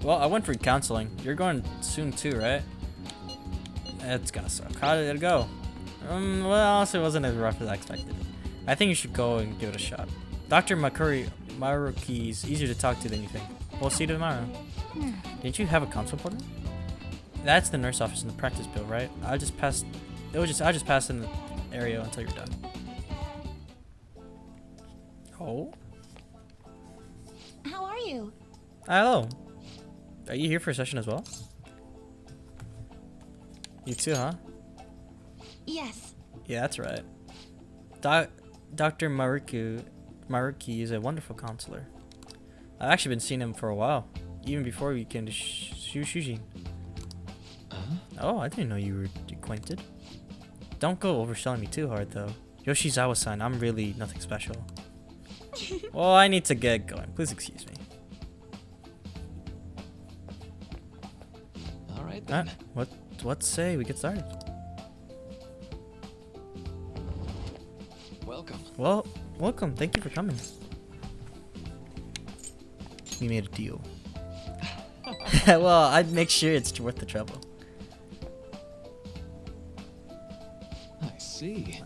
Well, I went for counseling. You're going soon too, right? It's gonna suck. How did it go? Well, honestly, it wasn't as rough as I expected. I think you should go and give it a shot. Dr. Maruki is easier to talk to than you think. We'll see you tomorrow. Didn't you have a console appointment? That's the nurse office in the practice bill, right? I just passed in the area until you're done. Oh? How are you? Hello. Are you here for a session as well? You too, huh? Yes. Yeah, that's right. Dr. Maruki is a wonderful counselor. I've actually been seeing him for a while, even before we came to Shujin. Oh, I didn't know you were acquainted. Don't go overselling me too hard, though. Yoshisawa-san, I'm really nothing special. Well, I need to get going. Please excuse me. All right then. What say we get started? Welcome. Well, welcome. Thank you for coming. We made a deal. Well, I'd make sure it's worth the trouble. I see.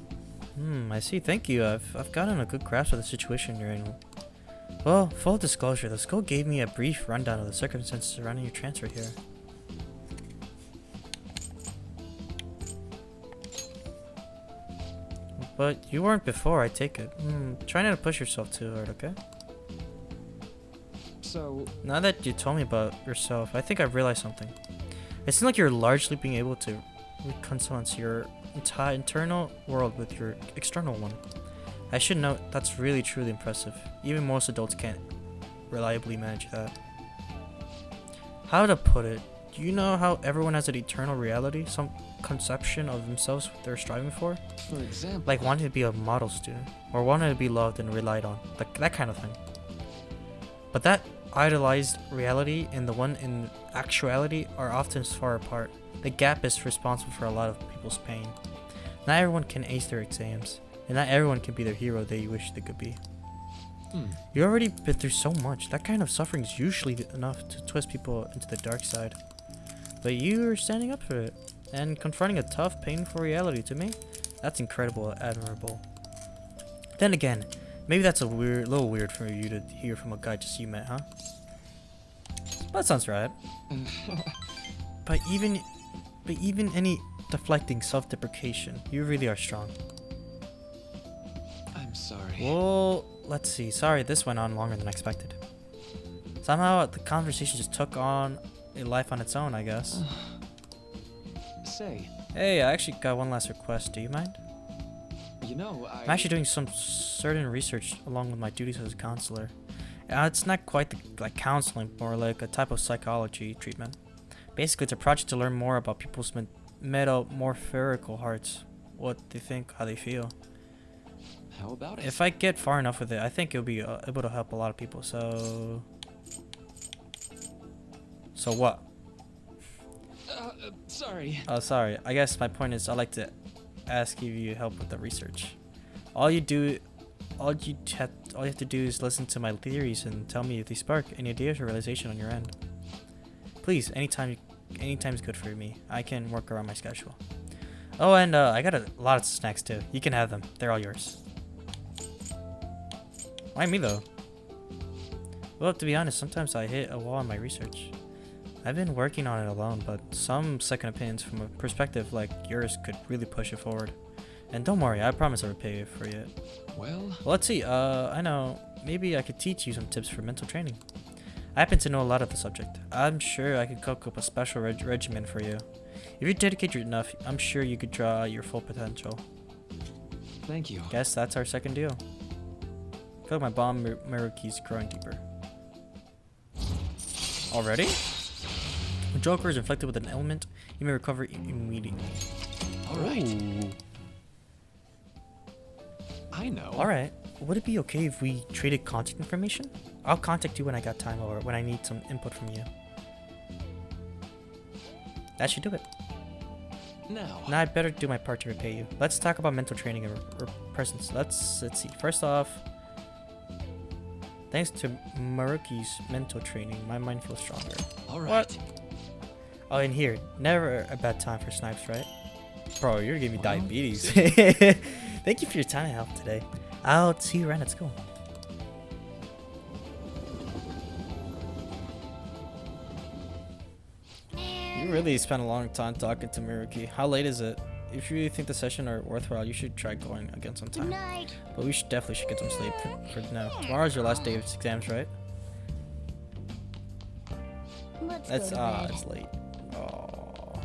I see. Thank you. I've gotten a good grasp of the situation you're in. Well, full disclosure, the school gave me a brief rundown of the circumstances surrounding your transfer here. But you weren't before, I take it. Try not to push yourself too hard, okay? So, Now that you told me about yourself, I think I've realized something. It seems like you're largely being able to reconcile your entire internal world with your external one. I should note that's really truly impressive. Even most adults can't reliably manage that. How to put it? Do you know how everyone has an eternal reality? Some conception of themselves they're striving for? for example, Like wanting to be a model student, or wanting to be loved and relied on, like that kind of thing. But that idealized reality and the one in actuality are often far apart. The gap is responsible for a lot of people's pain. Not everyone can ace their exams, and not everyone can be the hero they wish they could be. You already been through so much. That kind of suffering is usually enough to twist people into the dark side. But you are standing up for it, and confronting a tough, painful reality to me, that's incredible and admirable. Then again, maybe that's a little weird for you to hear from a guy just you met, huh? That sounds right. But even any deflecting self-deprecation, you really are strong. I'm sorry. Well, let's see. Sorry, this went on longer than expected. Somehow the conversation just took on a life on its own, I guess. Say, Hey, I actually got one last request. Do you mind? you know, I'm actually doing some certain research along with my duties as a counselor. It's not quite like counseling, more like a type of psychology treatment. Basically, it's a project to learn more about people's metamorphorical hearts, what they think, how they feel. How about it? If I get far enough with it, I think it'll be able to help a lot of people. So what? Sorry. Oh, sorry. I guess my point is I'd like to ask if you help with the research. All you have to do is listen to my theories and tell me if they spark any ideas or realization on your end. Please, anytime is good for me. I can work around my schedule. Oh, and I got a lot of snacks too. You can have them. They're all yours. Why me though? Well, to be honest, sometimes I hit a wall in my research. I've been working on it alone, but some second opinions from a perspective like yours could really push it forward. And don't worry, I promise I'll repay you for it. Well, Let's see, I know, maybe I could teach you some tips for mental training. I happen to know a lot of the subject. I'm sure I could cook up a special regimen for you. If you dedicate enough, I'm sure you could draw out your full potential. thank you. Guess that's our second deal. I feel like my bomb Maruki's growing deeper. Already? When Joker is inflicted with an ailment, you may recover immediately. All right. Ooh. I know. Alright. Would it be okay if we traded contact information? I'll contact you when I got time or when I need some input from you. That should do it. Now. Now I better do my part to repay you. Let's talk about mental training and presence. Let's see. First off, Thanks to Maruki's mental training, my mind feels stronger. All right. Oh, and here, never a bad time for snipes, right? Bro, you're giving me Well, diabetes. Thank you for your time and help today. I'll see you around at school. You really spent a long time talking to Miruki. How late is it? If you really think the session are worthwhile, you should try going again Good sometime. night. But we should definitely get some sleep for now. Tomorrow's your last day of exams, right? Let's That's go to bed. it's late. Oh.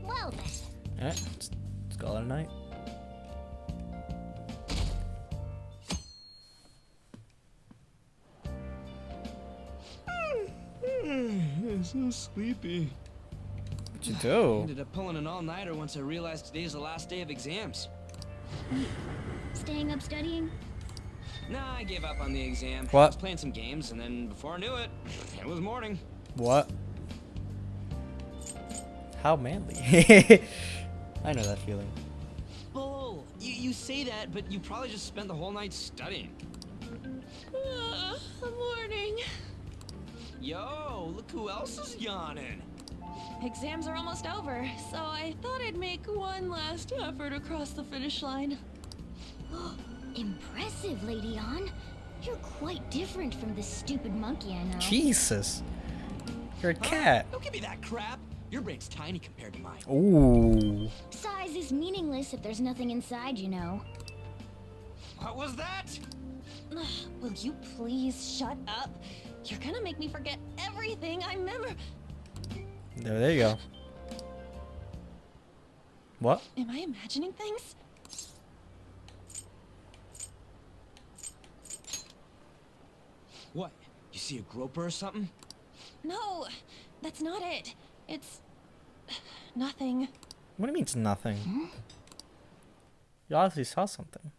Well then. Alright, let's call it a night. I'm so sleepy. What you do? Ended up pulling an all-nighter once I realized today's the last day of exams. Staying up studying? Nah, I gave up on the exam. What? I was playing some games, and then before I knew it, it was morning. What? How manly. I know that feeling. Bull! You say that, but you probably just spent the whole night studying. Morning. Yo, look who else is yawning. Exams are almost over, so I thought I'd make one last effort across the finish line. Impressive, Lady Ann. You're quite different from this stupid monkey I know. Jesus. You're a cat. Don't give me that crap. Your brain's tiny compared to mine. Ooh. Size is meaningless if there's nothing inside, you know. What was that? Will you please shut up? You're gonna make me forget everything I remember. There you go. What? Am I imagining things? What? You see a groper or something? No, that's not it. It's nothing. What do you mean it's nothing? You obviously saw something.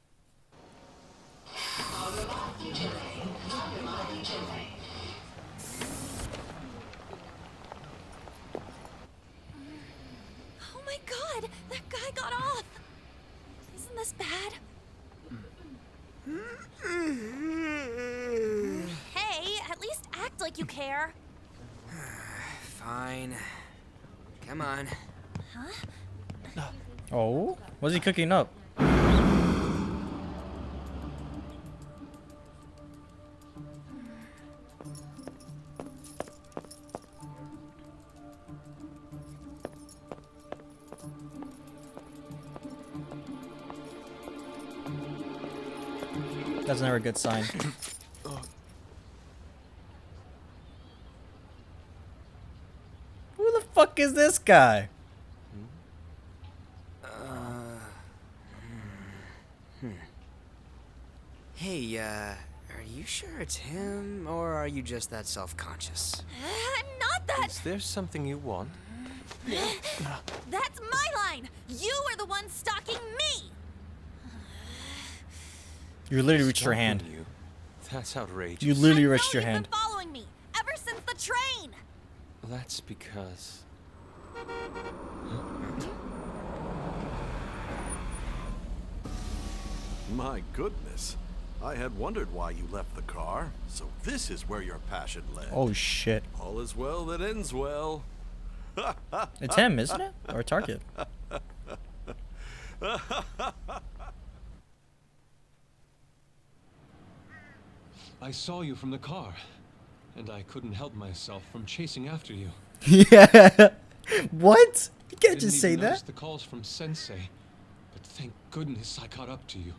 Oh my god, that guy got off. Isn't this bad? Hey, at least act like you care. Fine. Come on. Oh? What's he cooking up? That's never a good sign. Who the fuck is this guy? Hey, are you sure it's him, or are you just that self-conscious? I'm not that. Is there something you want? That's my line. You are the one stalking me. You literally reached your Stalking hand. You? That's outrageous. You literally I know reached your you've hand. been following me ever since the train. That's because... My goodness. I had wondered why you left the car. So this is where your passion led. Oh shit. All is well that ends well. It's him, isn't it? Or Target. I saw you from the car, and I couldn't help myself from chasing after you. Yeah. What? You can't Didn't just say even notice that. the calls from Sensei, but thank goodness I caught up to you.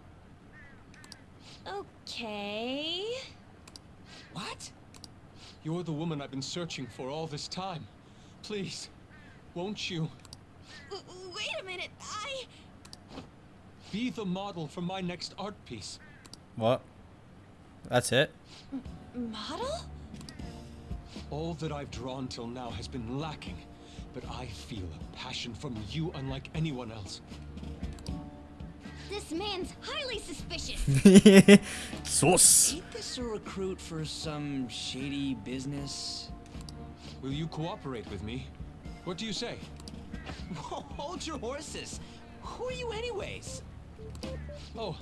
Okay. What? You're the woman I've been searching for all this time. Please, won't you Wait a minute. be the model for my next art piece? What? That's it? Model? All that I've drawn till now has been lacking, but I feel a passion from you unlike anyone else. This man's highly suspicious. Sauce. Ain't this a recruit for some shady business? Will you cooperate with me? What do you say? Hold your horses. Who are you anyways? Oh,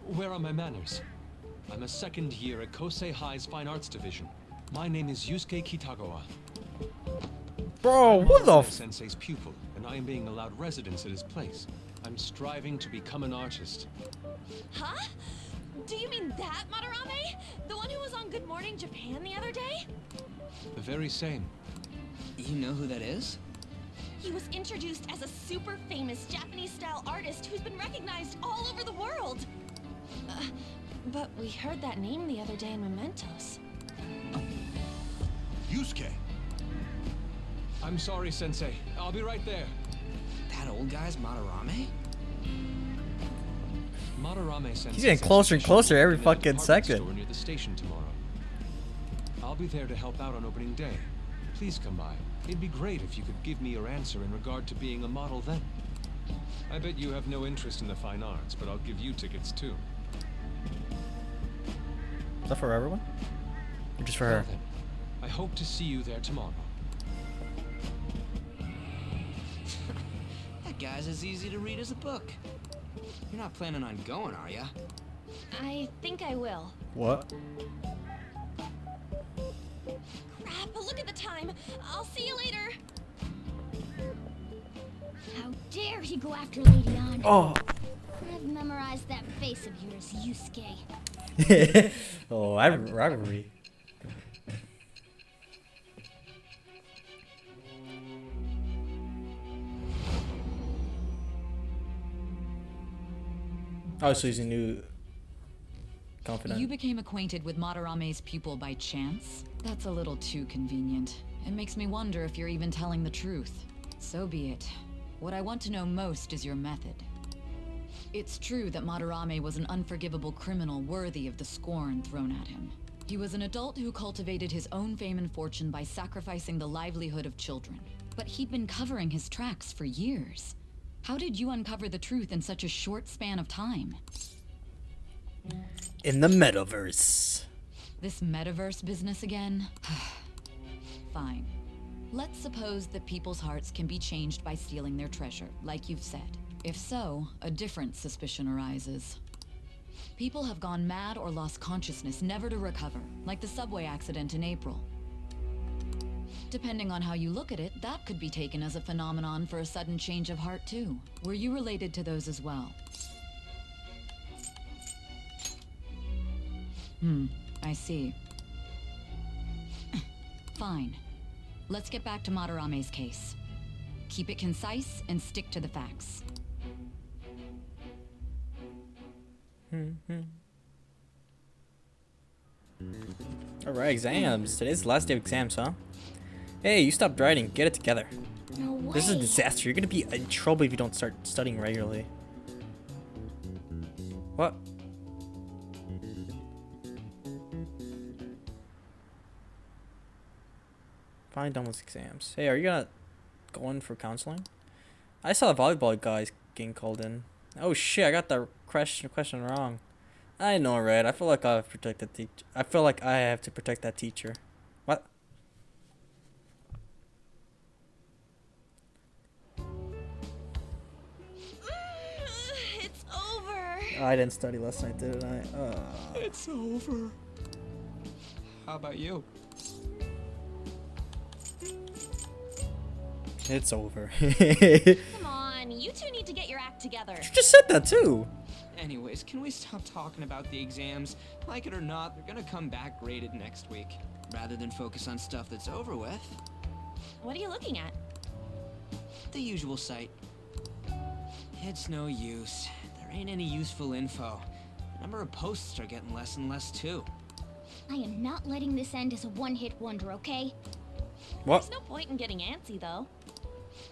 where are my manners? I'm a second year at Kosei High's Fine Arts Division. My name is Yusuke Kitagawa. Bro, what the I'm f- Sensei's pupil, and I am being allowed residence at his place. I'm striving to become an artist. Huh? Do you mean that Madarame? The one who was on Good Morning Japan the other day? The very same. You know who that is? He was introduced as a super famous Japanese-style artist who's been recognized all over the world. But we heard that name the other day in Mementos. Yusuke. I'm sorry, Sensei. I'll be right there. That old guy's Madarame? Madarame Sensei. He's getting says closer you and should closer meet every him at the fucking department second. store near the station tomorrow. I'll be there to help out on opening day. Please come by. It'd be great if you could give me your answer in regard to being a model then. I bet you have no interest in the fine arts, but I'll give you tickets too. Is that for everyone? Or just for Well her? then, I hope to see you there tomorrow. That guy's as easy to read as a book. You're not planning on going, are ya? I think I will. What? Crap, look at the time. I'll see you later. How dare he go after Lady Ann? Oh. I've memorized that face of yours, Yusuke. Oh, rivalry. Oh, so he's a new confidant. You became acquainted with Madarame's pupil by chance? That's a little too convenient. It makes me wonder if you're even telling the truth. So be it. What I want to know most is your method. It's true that Madarame was an unforgivable criminal worthy of the scorn thrown at him. He was an adult who cultivated his own fame and fortune by sacrificing the livelihood of children. But he'd been covering his tracks for years. How did you uncover the truth in such a short span of time? In the metaverse. This metaverse business again? Fine. Let's suppose that people's hearts can be changed by stealing their treasure, like you've said. If so, a different suspicion arises. People have gone mad or lost consciousness, never to recover, like the subway accident in April. Depending on how you look at it, that could be taken as a phenomenon for a sudden change of heart too. Were you related to those as well? I see. Fine. Let's get back to Madarame's case. Keep it concise and stick to the facts. Alright, exams. Today's the last day of exams, huh? Hey, you stopped writing. Get it together. No way. This is a disaster. You're gonna be in trouble if you don't start studying regularly. What? Finally done with exams. Hey, are you gonna go in for counseling? I saw the volleyball guys getting called in. Oh shit, I got the question wrong. I know, right? I feel like I have to protect the teacher. I feel like I have to protect that teacher. What? It's over. I didn't study last night, did I? It's over. How about you? It's over. Come on, you two need to get your act together. You just said that too. Anyways, can we stop talking about the exams? Like it or not, they're gonna come back graded next week. Rather than focus on stuff that's over with. What are you looking at? The usual site. It's no use. There ain't any useful info. The number of posts are getting less and less too. I am not letting this end as a one-hit wonder, okay? What? There's no point in getting antsy, though.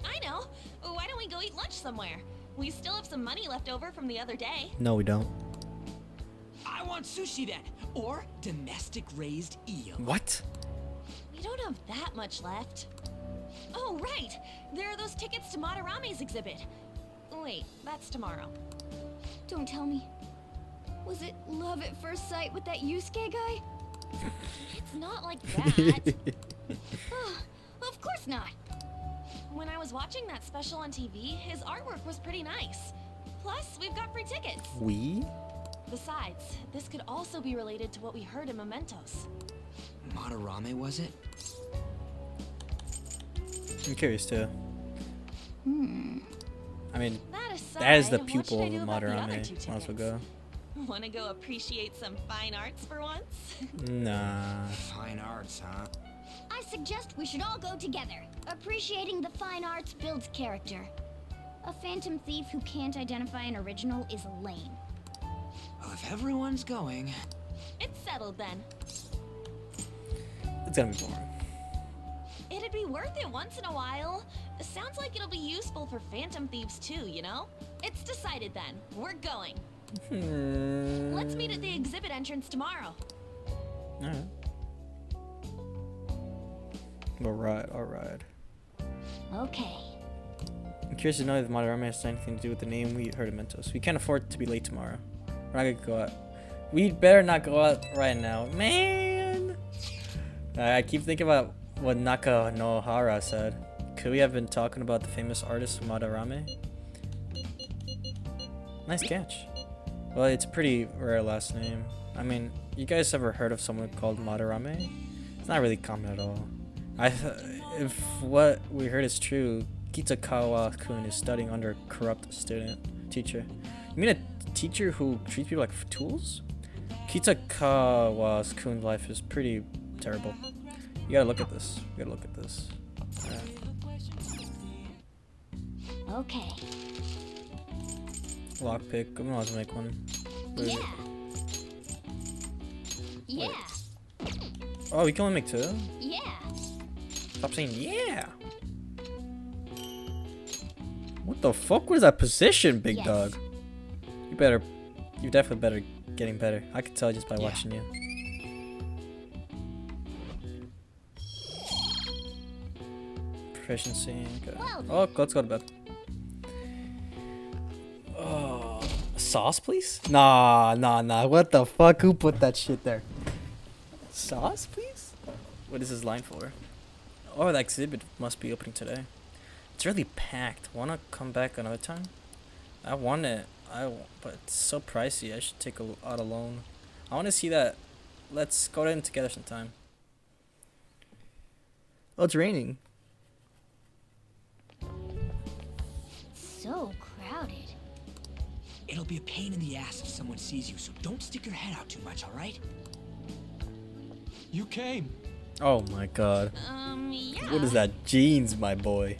I know. Why don't we go eat lunch somewhere? We still have some money left over from the other day. No, we don't. I want sushi then, or domestic raised eel. What? We don't have that much left. Oh, right. There are those tickets to Madarame's exhibit. Wait, that's tomorrow. Don't tell me. Was it love at first sight with that Yusuke guy? It's not like that. Of course not. When I was watching that special on TV, his artwork was pretty nice. Plus, we've got free tickets. We? Besides, this could also be related to what we heard in Mementos. Madarame, was it? I'm curious too. I mean, That aside, that is the what should pupil I of do about the other Madarame. two Might as well tickets? go. Wanna go appreciate some fine arts for once? Nah. Fine arts, huh? I suggest we should all go together. Appreciating the fine arts builds character. A phantom thief who can't identify an original is lame. Well, if everyone's going... It's settled then. It's gonna be boring. It'd be worth it once in a while. Sounds like it'll be useful for phantom thieves too, you know? It's decided then. We're going. Let's meet at the exhibit entrance tomorrow. Alright. Alright. Okay. I'm curious to know if Madarame has anything to do with the name we heard of Mentos. We can't afford to be late tomorrow. We're not gonna go out. We'd better not go out right now. Man! I keep thinking about what Naka Nohara said. Could we have been talking about the famous artist Madarame? Nice catch. Well, it's a pretty rare last name. I mean, you guys ever heard of someone called Madarame? It's not really common at all. If what we heard is true, Kitakawa-kun is studying under a corrupt teacher. You mean a teacher who treats people like tools? Kitakawa-kun's life is pretty terrible. You gotta look at this. Alright. Okay. Lockpick. I'm gonna have to make one. Where is it? Yeah. Oh, we can only make two? Yeah. Stop saying yeah! What the fuck was that position, big Yes. dog? You're definitely better, getting better. I can tell just by watching you. Proficiency. Okay. Oh, let's go to bed. Oh, sauce, please? Nah. What the fuck? Who put that shit there? Sauce, please? What is this line for? Oh, the exhibit must be opening today. It's really packed. Wanna come back another time? I want it. But it's so pricey. I should take out a loan. I want to see that. Let's go in together sometime. Oh, it's raining. So crowded. It'll be a pain in the ass if someone sees you, so don't stick your head out too much, alright? You came. Oh my god. Yeah. What is that? Jeans, my boy.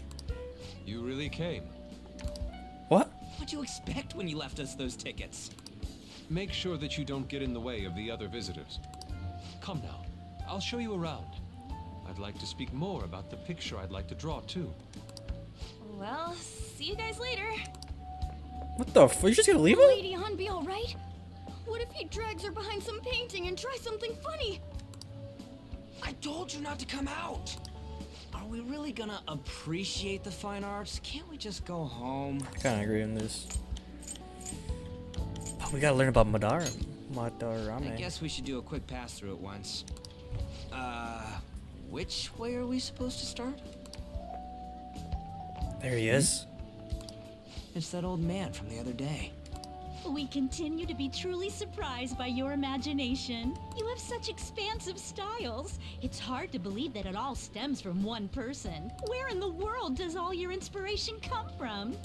You really came. What? What'd you expect when you left us those tickets? Make sure that you don't get in the way of the other visitors. Come now. I'll show you around. I'd like to speak more about the picture I'd like to draw, too. Well, see you guys later. What the f? You're just gonna leave Will him? Lady Han be alright? What if he drags her behind some painting and tries something funny? I told you not to come out! Are we really gonna appreciate the fine arts? Can't we just go home? I kinda agree on this. But we gotta learn about Madarame. I guess we should do a quick pass through at once. Which way are we supposed to start? There he is. It's that old man from the other day. We continue to be truly surprised by your imagination. You have such expansive styles. It's hard to believe that it all stems from one person. Where in the world does all your inspiration come from?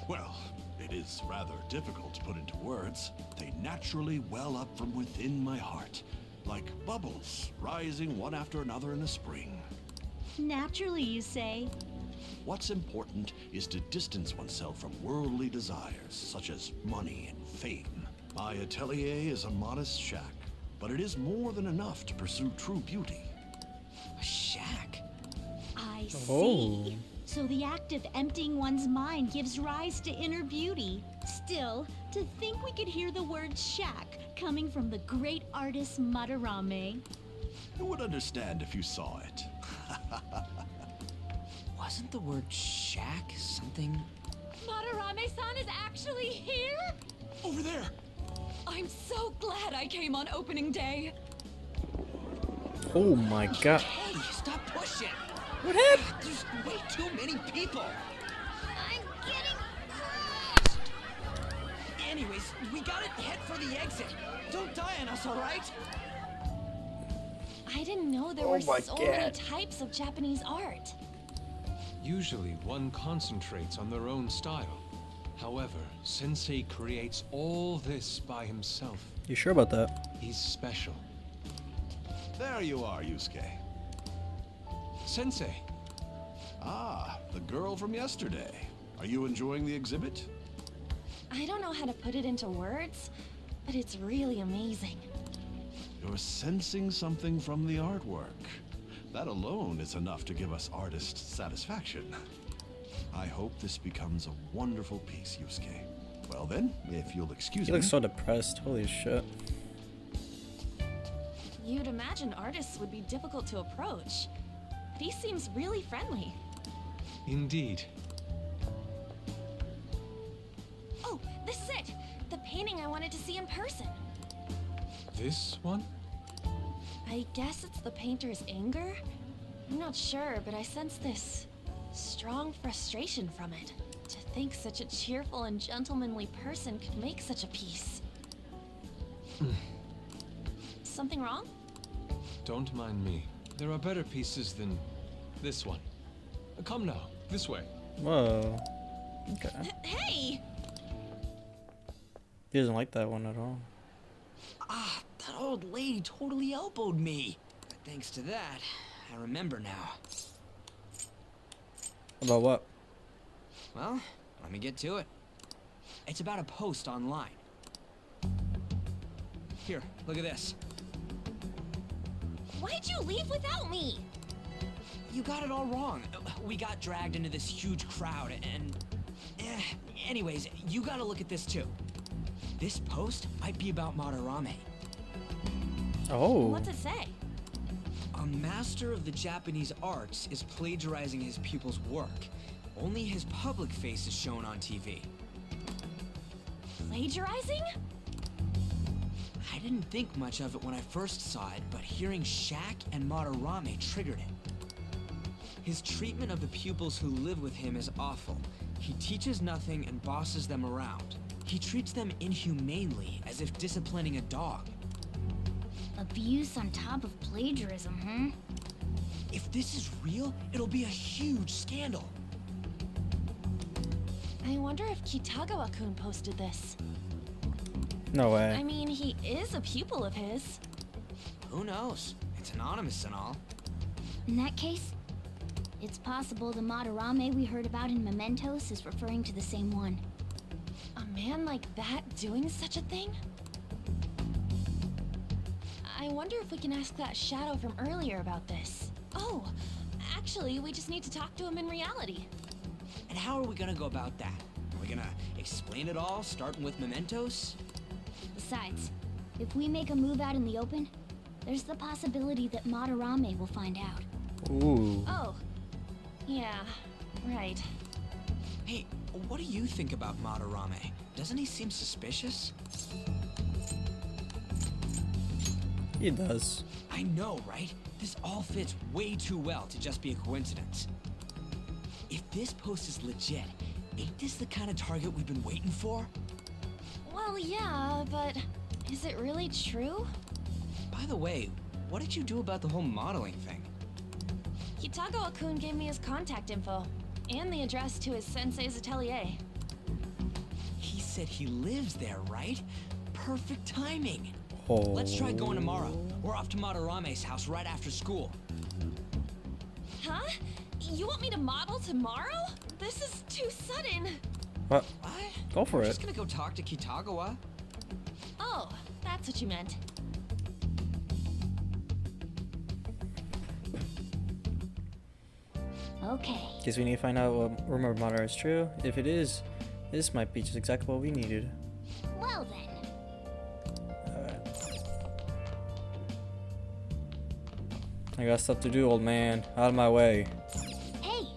Well, it is rather difficult to put into words. They naturally well up from within my heart, like bubbles rising one after another in the spring. Naturally, you say. What's important is to distance oneself from worldly desires, such as money and fame. My atelier is a modest shack, but it is more than enough to pursue true beauty. A shack? I Oh. see. So the act of emptying one's mind gives rise to inner beauty. Still, to think we could hear the word shack coming from the great artist Madarame. Who would understand if you saw it? Wasn't the word shack something? Madarame-san is actually here? Over there! I'm so glad I came on opening day. Oh my god. Hey, stop pushing! What happened? There's way too many people! I'm getting crushed! Anyways, we gotta head for the exit. Don't die on us, alright? I didn't know there were so many types of Japanese art. Usually one concentrates on their own style. However, Sensei creates all this by himself. You sure about that? He's special. There you are, Yusuke. Sensei, Ah, the girl from yesterday. Are you enjoying the exhibit? I don't know how to put it into words, but it's really amazing. You're sensing something from the artwork. That alone is enough to give us artist satisfaction. I hope this becomes a wonderful piece, Yusuke. Well then, if you'll excuse He me. looks so depressed. Holy shit. You'd imagine artists would be difficult to approach, but he seems really friendly. indeed. Oh, this is it! The painting I wanted to see in person. This one? I guess it's the painter's anger? I'm not sure, but I sense this strong frustration from it. To think such a cheerful and gentlemanly person could make such a piece. Something wrong? Don't mind me. There are better pieces than this one. Come now, this way. Whoa. Okay. Hey! He doesn't like that one at all. Ah, that old lady totally elbowed me. But thanks to that, I remember now. About what? Well, let me get to it. It's about a post online. Here, look at this. Why'd you leave without me? You got it all wrong. We got dragged into this huge crowd and... anyways, you gotta look at this too. This post might be about Madarame. Oh. What's it say? A master of the Japanese arts is plagiarizing his pupil's work. Only his public face is shown on TV. Plagiarizing? I didn't think much of it when I first saw it, but hearing Shaq and Madarame triggered it. His treatment of the pupils who live with him is awful. He teaches nothing and bosses them around. He treats them inhumanely, as if disciplining a dog. Abuse on top of plagiarism, huh? If this is real, it'll be a huge scandal. I wonder if Kitagawa-kun posted this. No way. I mean, he is a pupil of his. Who knows? It's anonymous and all. In that case, it's possible the Madarame we heard about in Mementos is referring to the same one. A man like that doing such a thing? I wonder if we can ask that shadow from earlier about this. Oh, actually, we just need to talk to him in reality. And how are we gonna go about that? Are we gonna explain it all, starting with Mementos? Besides, if we make a move out in the open, there's the possibility that Madarame will find out. Ooh. Oh, yeah, right. Hey, what do you think about Madarame? Doesn't he seem suspicious? He does. I know, right? This all fits way too well to just be a coincidence. If this post is legit, ain't this the kind of target we've been waiting for? Well, yeah, but is it really true? By the way, what did you do about the whole modeling thing? Kitagawa-kun gave me his contact info and the address to his sensei's atelier. He said he lives there, right? Perfect timing. Oh. Let's try going tomorrow. We're off to Madarame's house right after school. Huh? You want me to model tomorrow? This is too sudden. What? What? Go for We're it. just gonna go talk to Kitagawa. Oh, that's what you meant. Okay. Guess we need to find out what rumor of Madara is true. If it is, this might be just exactly what we needed. Well then. Alright. I got stuff to do, old man. Out of my way. Hey,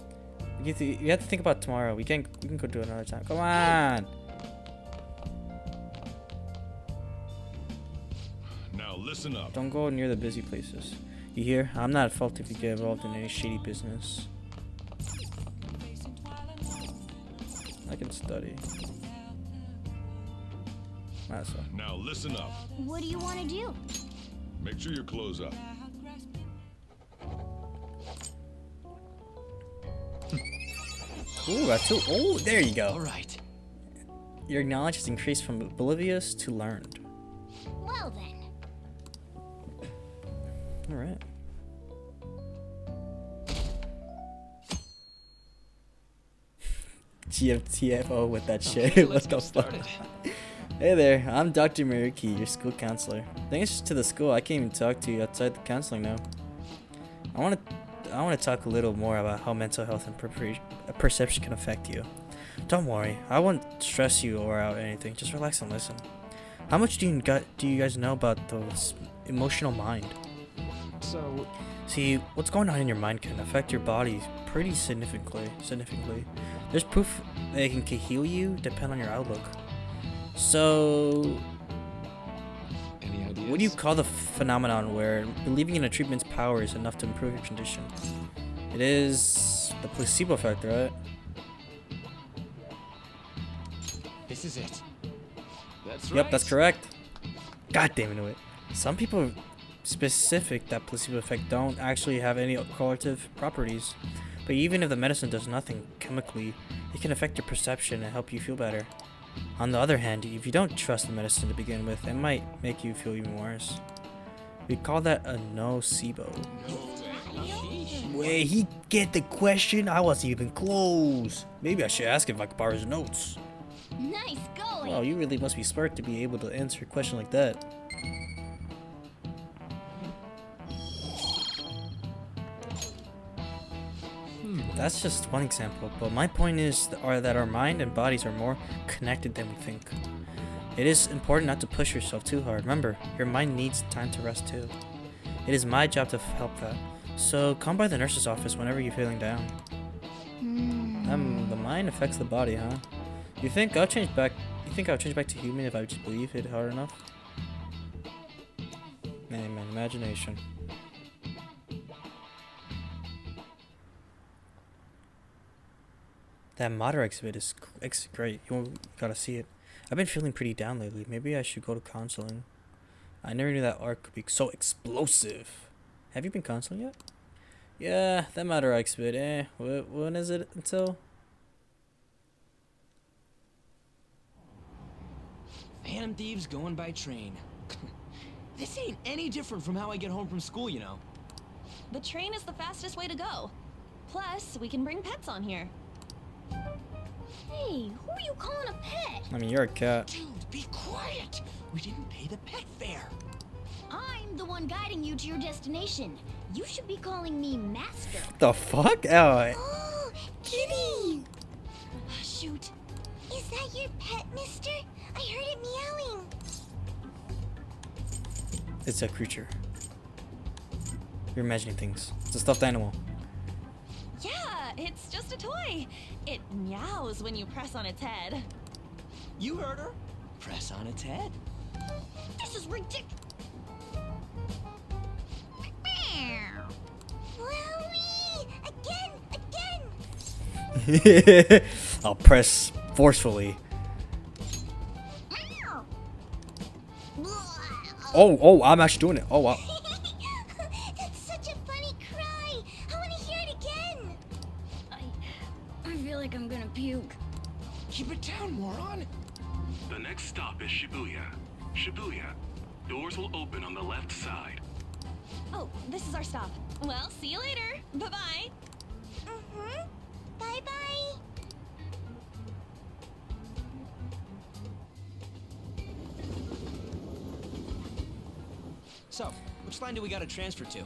You have to think about tomorrow. We can go do it another time. Come on. Now listen up. Don't go near the busy places. You hear? I'm not at fault if you get involved in any shady business. I can study. Might as well. Now listen up. What do you want to do? Make sure your clothes up. Ooh, got two. Oh, there you go. All right. Your knowledge has increased from oblivious to learned. Well then. Alright. GFTFO with that shit. Okay, What let's the get fuck? started. Hey there, I'm Dr. Miyuki, your school counselor. Thanks to the school, I can't even talk to you outside the counseling now. I want to talk a little more about how mental health and perception can affect you. Don't worry, I won't stress you or out anything. Just relax and listen. How much do you guys know about the emotional mind? So, See, what's going on in your mind can affect your body pretty significantly. There's proof that it can heal you depending on your outlook. So, any ideas? what do you call the phenomenon where believing in a treatment's power is enough to improve your condition? It is the placebo effect, right? This is it. That's right. Yep, that's correct. God damn it, I knew it. Some people specific that placebo effect don't actually have any correlative properties. But even if the medicine does nothing chemically, it can affect your perception and help you feel better. On the other hand, if you don't trust the medicine to begin with, it might make you feel even worse. We call that a nocebo. Wait, he get the question? I wasn't even close. Maybe I should ask if I could borrow his notes. Nice going. Wow, you really must be smart to be able to answer a question like that. That's just one example, but my point is that our mind and bodies are more connected than we think. It is important not to push yourself too hard. Remember, your mind needs time to rest too. It is my job to help that. So come by the nurse's office whenever you're feeling down. The mind affects the body, huh? You think I'll change back to human if I just believe it hard enough? Man, imagination. That Madarame exhibit is great. You gotta see it. I've been feeling pretty down lately. Maybe I should go to counseling. I never knew that art could be so explosive. Have you been counseling yet? Yeah, that Madarame exhibit. When is it until? Phantom thieves going by train. This ain't any different from how I get home from school, you know. The train is the fastest way to go. Plus, we can bring pets on here. Hey, who are you calling a pet? I mean, you're a cat. Dude, be quiet. We didn't pay the pet fare. I'm the one guiding you to your destination. You should be calling me Master. The fuck? Oh, Oh, kitty! Shoot. Is that your pet, mister? I heard it meowing. it's a creature. You're imagining things. It's a stuffed animal. Yeah, it's just a toy. It meows when you press on its head. You heard her. Press on its head. This is ridiculous. Wowie! Again! I'll press forcefully. Meow! Oh, I'm actually doing it. Oh, wow. That's such a funny cry. I want to hear it again. I feel like I'm gonna puke. Keep it down, moron. The next stop is Shibuya. Shibuya. Doors will open on the left side. Oh, this is our stop. Well, see you later. Bye-bye. Mm-hmm. Bye-bye. So, which line do we gotta transfer to?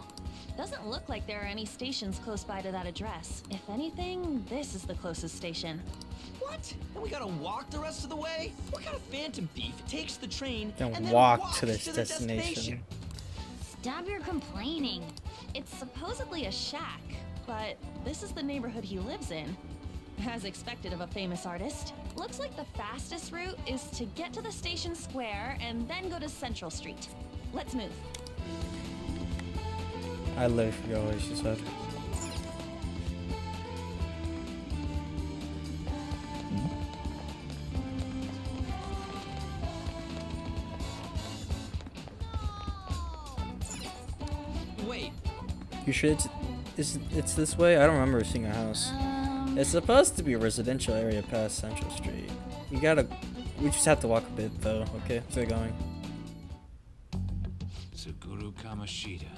Doesn't look like there are any stations close by to that address. If anything, this is the closest station. What? And we gotta walk the rest of the way? What kind of phantom thief takes the train Then and then walk walks to this the destination. Stop your complaining. It's supposedly a shack, but this is the neighborhood he lives in. As expected of a famous artist, looks like the fastest route is to get to the station square and then go to Central Street. Let's move. I literally forgot what she said. You sure it's this way? I don't remember seeing a house. It's supposed to be a residential area past Central Street. We just have to walk a bit though, okay? Let's get going. Suguru Kamashita,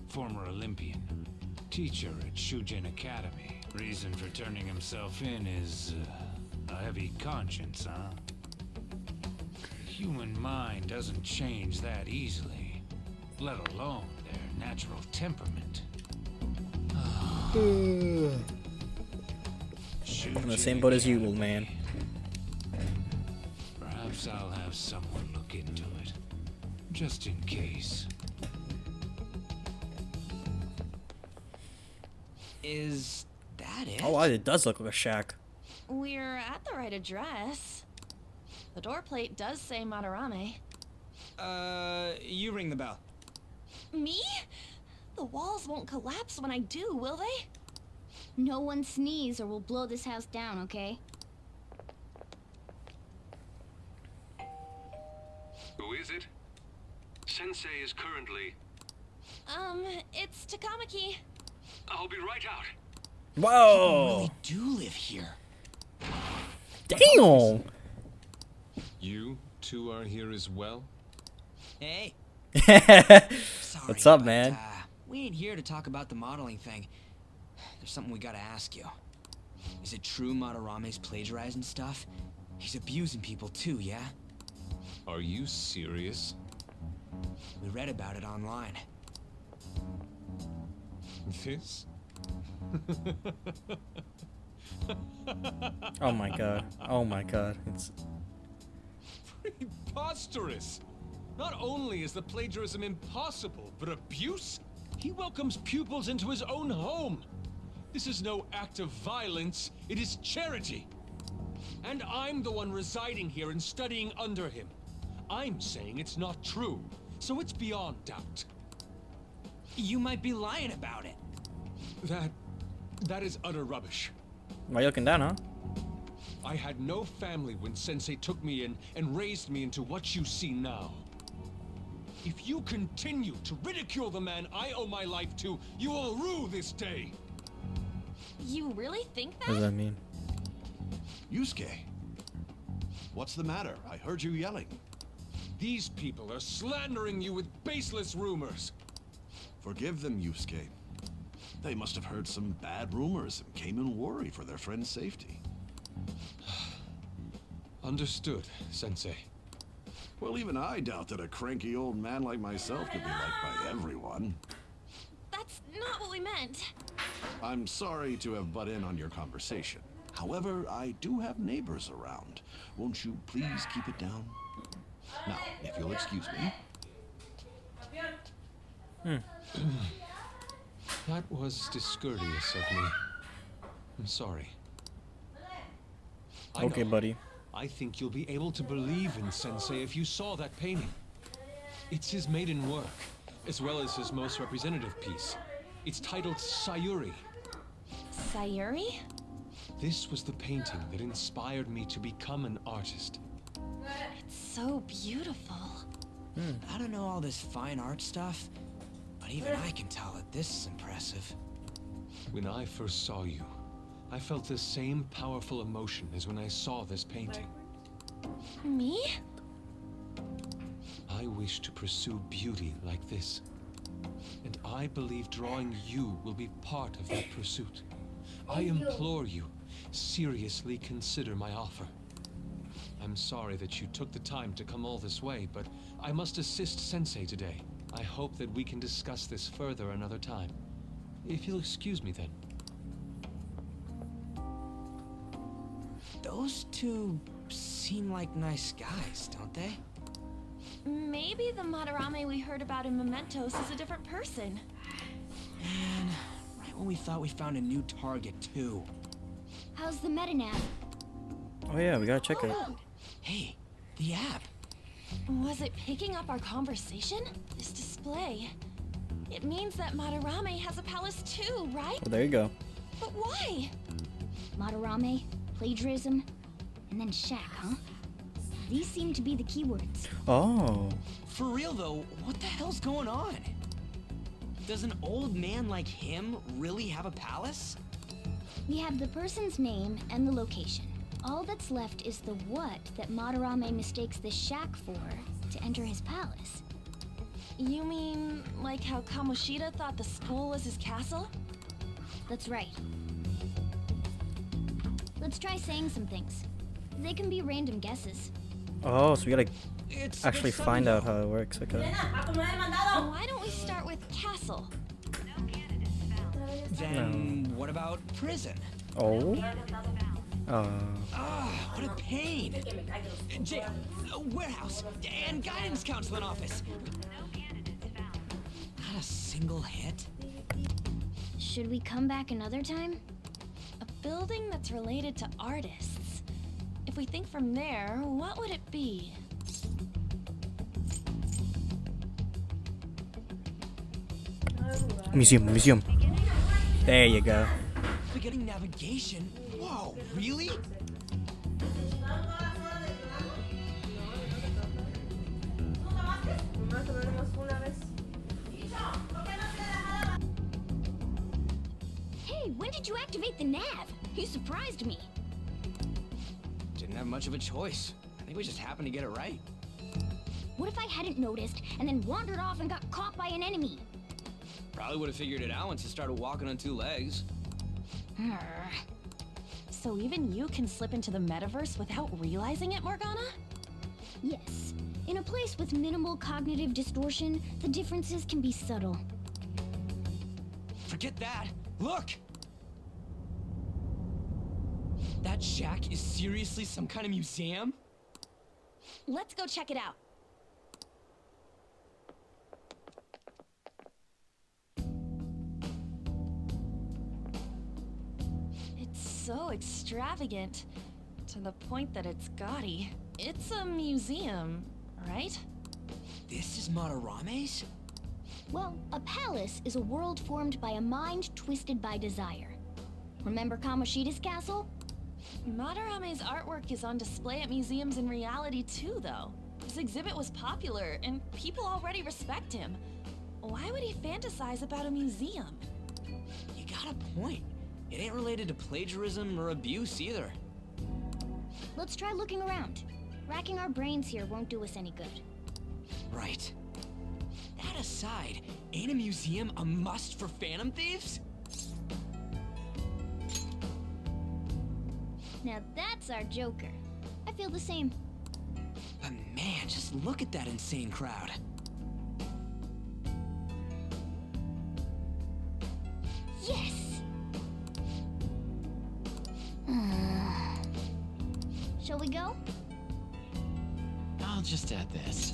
former Olympian, teacher at Shujin Academy. Reason for turning himself in is a heavy conscience, huh? Human mind doesn't change that easily, let alone their natural temperament. I'm in the same boat as you, old man. Perhaps I'll have someone look into it, just in case. Is that it? Oh, wow, it does look like a shack. We're at the right address. The door plate does say Madarame. You ring the bell. Me? The walls won't collapse when I do, will they? No one sneeze or we'll blow this house down, okay? Who is it? Sensei is currently... It's Takamaki. I'll be right out. Whoa! You really do live here. Damn! You two are here as well? Hey. What's up, man? We ain't here to talk about the modeling thing. There's something we gotta ask you. Is it true Madarame's plagiarizing stuff? He's abusing people too, yeah? Are you serious? We read about it online. This? Oh my god. Oh my god. It's Preposterous! Not only is the plagiarism impossible, but abuse? He welcomes pupils into his own home. This is no act of violence, it is charity. And I'm the one residing here and studying under him. I'm saying it's not true, so it's beyond doubt. You might be lying about it. That is utter rubbish. why you looking down, huh? I had no family when Sensei took me in and raised me into what you see now. If you continue to ridicule the man I owe my life to, you will rue this day. You really think What does that? that mean? Yusuke, what's the matter? I heard you yelling. These people are slandering you with baseless rumors. Forgive them, Yusuke. They must have heard some bad rumors and came in worry for their friend's safety. Understood, Sensei. Well, even I doubt that a cranky old man like myself could be liked by everyone. That's not what we meant. I'm sorry to have butt in on your conversation. However, I do have neighbors around. Won't you please keep it down? Now, if you'll excuse me. That was discourteous of me. I'm sorry. I Okay, know. buddy. I think you'll be able to believe in Sensei if you saw that painting. It's his maiden work, as well as his most representative piece. It's titled Sayuri. Sayuri? This was the painting that inspired me to become an artist. It's so beautiful. I don't know all this fine art stuff, but even I can tell that this is impressive. When I first saw you, I felt the same powerful emotion as when I saw this painting. Me? I wish to pursue beauty like this. And I believe drawing you will be part of that pursuit. I implore you, seriously consider my offer. I'm sorry that you took the time to come all this way, but I must assist Sensei today. I hope that we can discuss this further another time. If you'll excuse me then. Those two seem like nice guys, don't they? Maybe the Madarame we heard about in Mementos is a different person. Man, right when we thought we found a new target, too. How's the meta-nav? Oh yeah, we gotta check it. Hey, the app. Was it picking up our conversation? This display. It means that Madarame has a palace too, right? Well, there you go. But why? Madarame, plagiarism, and then shack, huh? These seem to be the keywords. Oh. For real, though, what the hell's going on? Does an old man like him really have a palace? We have the person's name and the location. All that's left is the what that Madarame mistakes this shack for to enter his palace. You mean, like how Kamoshida thought the school was his castle? That's right. Let's try saying some things. They can be random guesses. Oh, so we gotta It's actually find out how it works. Okay. Why don't we start with castle? Then what about prison? Oh. What a pain. Jail, warehouse, and guidance counseling office. Not a single hit. Should we come back another time? A building that's related to artists. If we think from there, what would it be? Museum. There you go. Forgetting navigation? Whoa, really? Hey, when did you activate the nav? You surprised me. Didn't have much of a choice. I think we just happened to get it right. What if I hadn't noticed and then wandered off and got caught by an enemy? Probably would have figured it out once you started walking on two legs. So even you can slip into the metaverse without realizing it, Morgana? Yes. In a place with minimal cognitive distortion, the differences can be subtle. Forget that. Look! That shack is seriously some kind of museum? Let's go check it out. It's so extravagant, to the point that it's gaudy. It's a museum, right? This is Madarame's? Well, a palace is a world formed by a mind twisted by desire. Remember Kamoshida's castle? Madarame's artwork is on display at museums in reality too, though. His exhibit was popular, and people already respect him. Why would he fantasize about a museum? You got a point. It ain't related to plagiarism or abuse either. Let's try looking around. Racking our brains here won't do us any good. Right. That aside, ain't a museum a must for Phantom Thieves? Now that's our Joker. I feel the same. But man, just look at that insane crowd. Yes! Shall we go? I'll just add this.